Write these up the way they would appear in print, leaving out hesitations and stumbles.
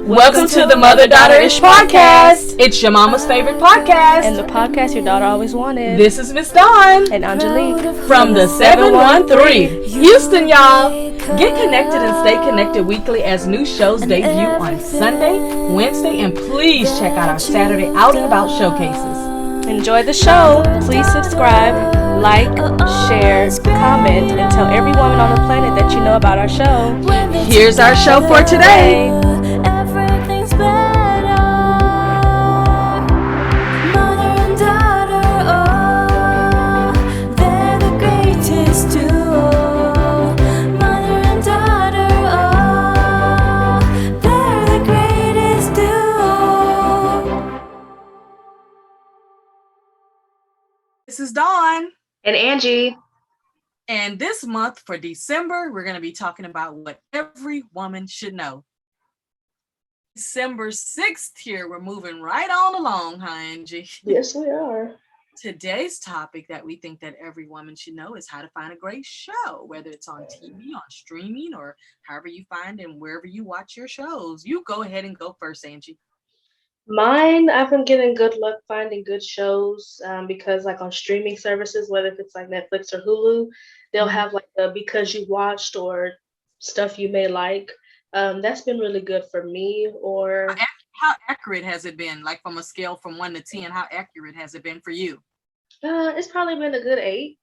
Welcome to the Mother Daughter-ish podcast. It's your mama's favorite podcast. And the podcast your daughter always wanted. This is Miss Dawn. And Angelique. From the 713. Houston, y'all. Get connected and stay connected weekly as new shows debut on Sunday, Wednesday, and please check out our Saturday Out and About showcases. Enjoy the show. Please subscribe, like, share, comment, and tell every woman on the planet that you know about our show. Here's our show for today. This is Dawn. And Angie. And this month for December, we're going to be talking about what every woman should know. December 6th here. We're moving right on along, huh, Angie? Yes, we are. Today's topic that we think that every woman should know is how to find a great show, whether it's on TV, on streaming, or however you find and wherever you watch your shows. You go ahead and go first, Angie. Mine, I've been getting good luck finding good shows because like on streaming services, whether if it's like Netflix or Hulu, they'll have like the because you watched or stuff you may like. That's been really good for me. Or how accurate has it been? Like from a scale from 1 to 10, how accurate has it been for you? It's probably been a good 8.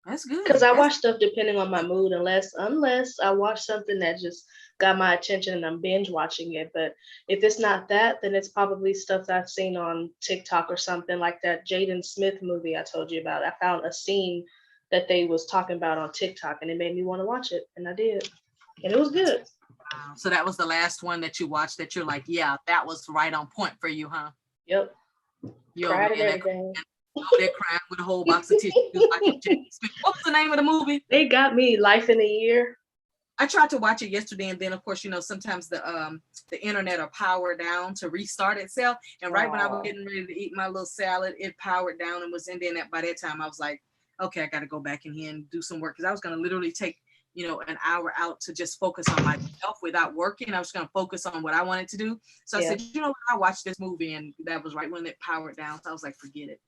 That's good. Because I watch stuff depending on my mood, unless I watch something that just got my attention and I'm binge watching it. But if it's not that, then it's probably stuff that I've seen on TikTok or something like that Jaden Smith movie I told you about. I found a scene that they was talking about on TikTok and it made me want to watch it. And I did. And it was good. Wow. So that was the last one that you watched that you're like, yeah, that was right on point for you, huh? Yep. Cried and everything. They're crying with a whole box of tissues. What was the name of the movie? They got me. Life in a Year. I tried to watch it yesterday, and then of course, sometimes the internet will power down to restart itself. And right when I was getting ready to eat my little salad, it powered down and was in there. And by that time, I was like, okay, I got to go back in here and do some work because I was going to literally take an hour out to just focus on myself without working. I was going to focus on what I wanted to do. So I said, I watched this movie, and that was right when it powered down. So I was like, forget it.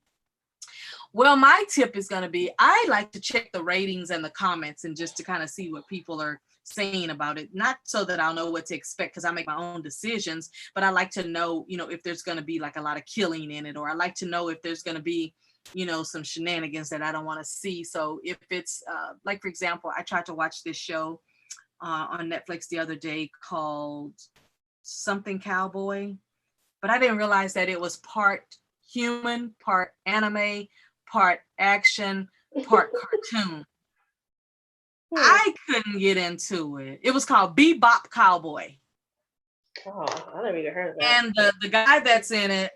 Well, my tip is going to be, I like to check the ratings and the comments and just to kind of see what people are saying about it. Not so that I'll know what to expect because I make my own decisions, but I like to know, if there's going to be like a lot of killing in it, or I like to know if there's going to be, some shenanigans that I don't want to see. So if it's like, for example, I tried to watch this show on Netflix the other day called Something Cowboy, but I didn't realize that it was part human, part anime, part action, part cartoon. I couldn't get into it. It was called Bebop Cowboy. Oh, I never even heard of that. And the guy that's in it,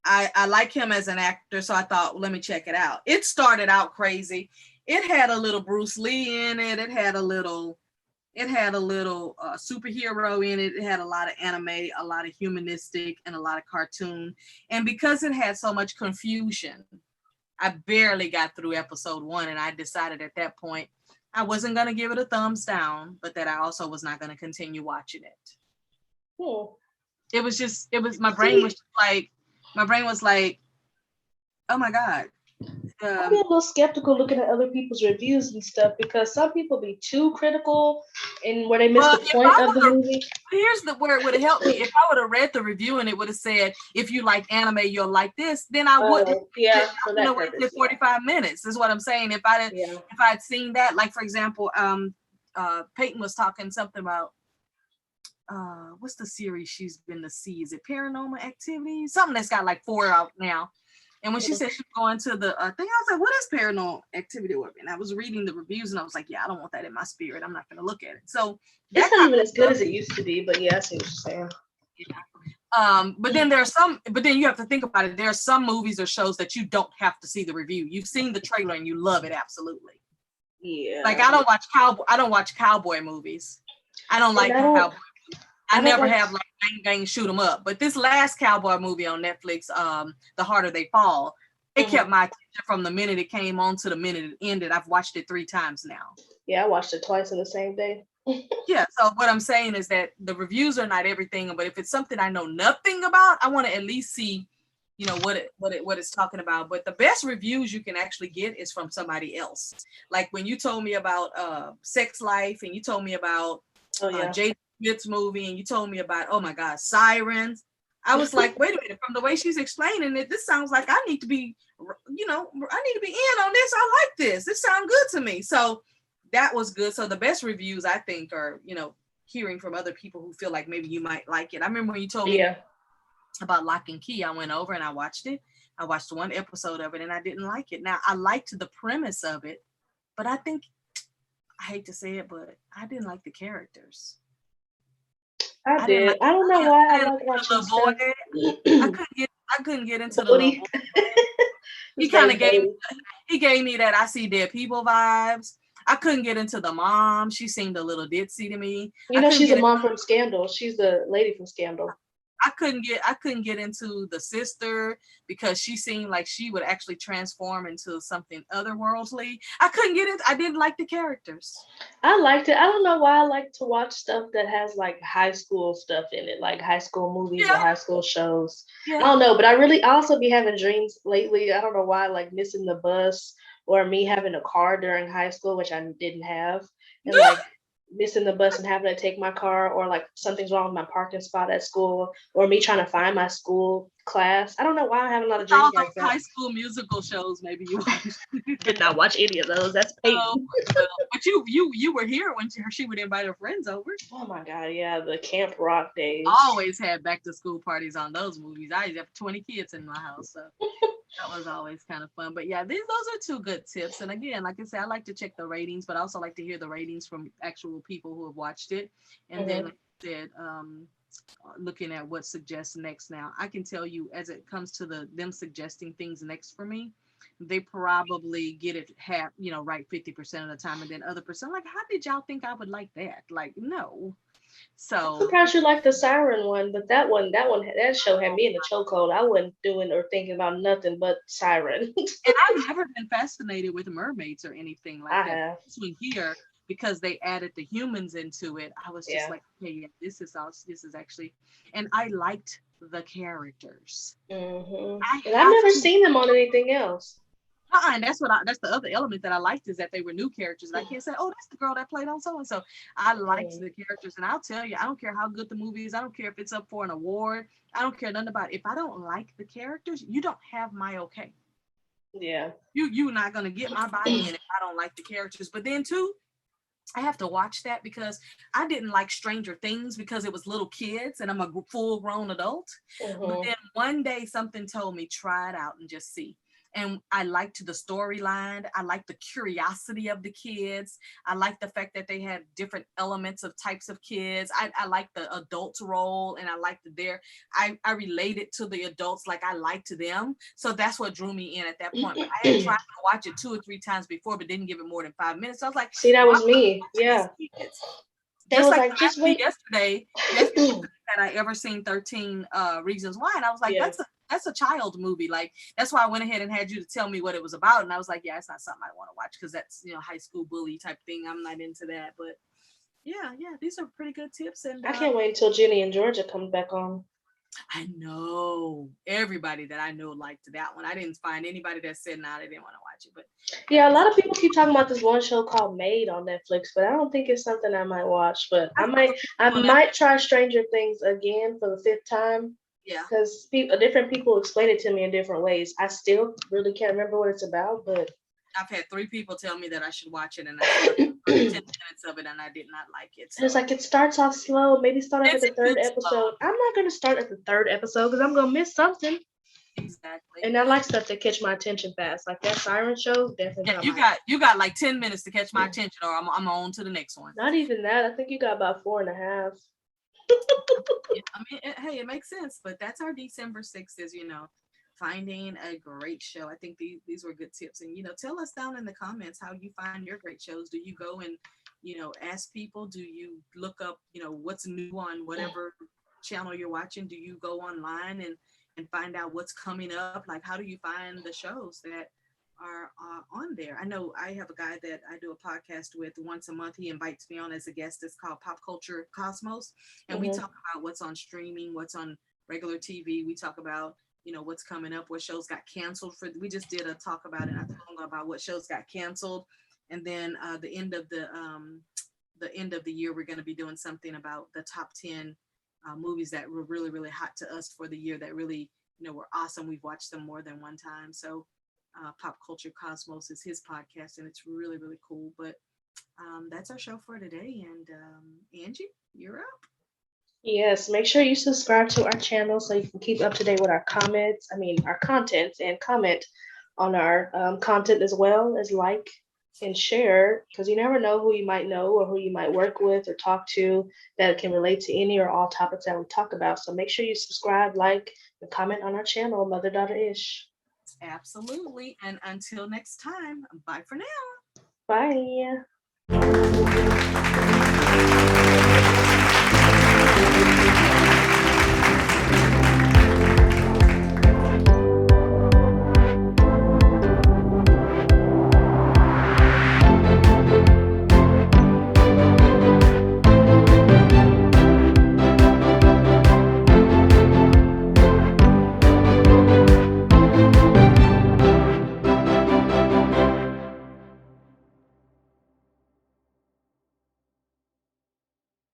I like him as an actor, so I thought, well, let me check it out. It started out crazy. It had a little Bruce Lee in it. It had a little superhero in it. It had a lot of anime, a lot of humanistic, and a lot of cartoon. And because it had so much confusion, I barely got through episode 1, and I decided at that point I wasn't going to give it a thumbs down, but that I also was not going to continue watching it. My brain was like, oh my God. I'd be a little skeptical looking at other people's reviews and stuff because some people be too critical and where they miss the point of the movie. Here's where it would have helped me. If I would have read the review and it would have said, if you like anime, you'll like this, then I wouldn't. Wait 45 minutes is what I'm saying. If I'd seen that, like for example, Peyton was talking something about what's the series she's been to see? Is it Paranormal Activity? Something that's got like 4 out now. And when she said she's going to the thing, I was like, what is Paranormal Activity? And I was reading the reviews and I was like, yeah, I don't want that in my spirit. I'm not going to look at it. So it's not even as good as it used to be, but yeah, I see what you're saying. Yeah. But then you have to think about it. There are some movies or shows that you don't have to see the review. You've seen the trailer and you love it. Absolutely. Yeah. Like I don't watch cowboy movies. I don't like cowboy movies. I never have like bang bang shoot 'em up. But this last cowboy movie on Netflix, The Harder They Fall, it kept my attention from the minute it came on to the minute it ended. I've watched it 3 times now. Yeah, I watched it twice in the same day. Yeah, so what I'm saying is that the reviews are not everything, but if it's something I know nothing about, I want to at least see, what it's talking about. But the best reviews you can actually get is from somebody else. Like when you told me about Sex Life, and you told me about Oh yeah. Jada Smith's movie, and you told me about, oh my God, Sirens. I was like, wait a minute, from the way she's explaining it, this sounds like I need to be, I need to be in on this. I like this. This sounds good to me. So that was good. So the best reviews I think are, hearing from other people who feel like maybe you might like it. I remember when you told me about Lock and Key, I went over and I watched it. I watched one episode of it and I didn't like it. Now I liked the premise of it, but I think, I hate to say it, but I didn't like the characters. I did. I don't know why I like watching stuff. I couldn't get into the little boy. He kind of gave me that I see dead people vibes. I couldn't get into the mom. She seemed a little ditzy to me. She's a mom from Scandal. She's the lady from Scandal. I couldn't get into the sister because she seemed like she would actually transform into something otherworldly. I couldn't get it. I didn't like the characters. I liked it. I don't know why I like to watch stuff that has like high school stuff in it, like high school movies or high school shows. Yeah. I don't know, but I also be having dreams lately. I don't know why, like missing the bus or me having a car during high school, which I didn't have, and like missing the bus and having to take my car, or like something's wrong with my parking spot at school, or me trying to find my school class. I don't know why I'm having a lot of dreams like that. High School Musical shows, maybe you watched. Did not watch any of those. That's Peyton. But you were here when she would invite her friends over. Oh my God, yeah, the Camp Rock days. I always had back to school parties on those movies. I used to have 20 kids in my house, so that was always kind of fun. But yeah, those are two good tips. And again, like I said, I like to check the ratings, but I also like to hear the ratings from actual people who have watched it. And then, like I said, looking at what suggests next. Now, I can tell you, as it comes to them suggesting things next for me, they probably get it right 50% of the time, and then other percent like, how did y'all think I would like that? Like, no. So I'm surprised you like the Siren one, but that show had me in a chokehold. I wasn't doing or thinking about nothing but Siren. And I've never been fascinated with mermaids or anything like that. This one here, because they added the humans into it, I was just like, hey, yeah, this is actually, and I liked the characters. And I've never seen them on anything else. And that's the other element that I liked, is that they were new characters. And I can't say, oh, that's the girl that played on so and so. I liked the characters, and I'll tell you, I don't care how good the movie is. I don't care if it's up for an award. I don't care nothing about it. If I don't like the characters, you don't have my okay. Yeah. You're not gonna get my body in if I don't like the characters. But then too, I have to watch that because I didn't like Stranger Things because it was little kids and I'm a full grown adult. But then one day something told me, try it out and just see. And I liked the storyline. I liked the curiosity of the kids. I liked the fact that they had different elements of types of kids. I liked the adult role, and I liked I related to the adults like I liked them. So that's what drew me in at that point. But I had tried to watch it 2 or 3 times before, but didn't give it more than 5 minutes. So I was like, see, that was me. Yeah. Just like just wait. Yesterday had I ever seen 13 Reasons Why? And I was like, that's a child movie. Like, that's why I went ahead and had you to tell me what it was about. And I was like, yeah, it's not something I want to watch because that's, high school bully type thing. I'm not into that. But yeah, these are pretty good tips. And I can't wait until Ginny and Georgia come back on. I know everybody that I know liked that one. I didn't find anybody that said they didn't want to watch it. But yeah, a lot of people keep talking about this one show called Maid on Netflix, but I don't think it's something I might watch. But I might try Stranger Things again for the 5th time. Yeah, because different people explain it to me in different ways. I still really can't remember what it's about, but I've had 3 people tell me that I should watch it, and I started 10 minutes of it, and I did not like it. So. It's like it starts off slow. Maybe start at the 3rd episode. Slow. I'm not going to start at the 3rd episode because I'm going to miss something. Exactly. And I like stuff that catch my attention fast, like that Siren show. Definitely. Yeah, you got like 10 minutes to catch my attention, or I'm on to the next one. Not even that. I think you got about 4.5. I mean, hey, it makes sense, but that's our December 6th is, finding a great show. I think these were good tips, and tell us down in the comments how you find your great shows. Do you go and ask people? Do you look up what's new on whatever channel you're watching? Do you go online and find out what's coming up? Like, how do you find the shows that are on there. I know I have a guy that I do a podcast with once a month. He invites me on as a guest. It's called Pop Culture Cosmos, and we Mm-hmm. talk about what's on streaming, what's on regular TV. We talk about what's coming up, what shows got canceled. We just did a talk about it. I told him about what shows got canceled, and then the end of the year we're going to be doing something about the top 10 movies that were really really hot to us for the year that really were awesome. We've watched them more than one time. So Pop Culture Cosmos is his podcast, and it's really, really cool. But that's our show for today. And Angie, you're up. Yes, make sure you subscribe to our channel so you can keep up to date with our comments. I mean, our content, and comment on our content as well as like and share, because you never know who you might know or who you might work with or talk to that can relate to any or all topics that we talk about. So make sure you subscribe, like, and comment on our channel, Mother Daughter Ish. Absolutely. And until next time, bye for now. Bye.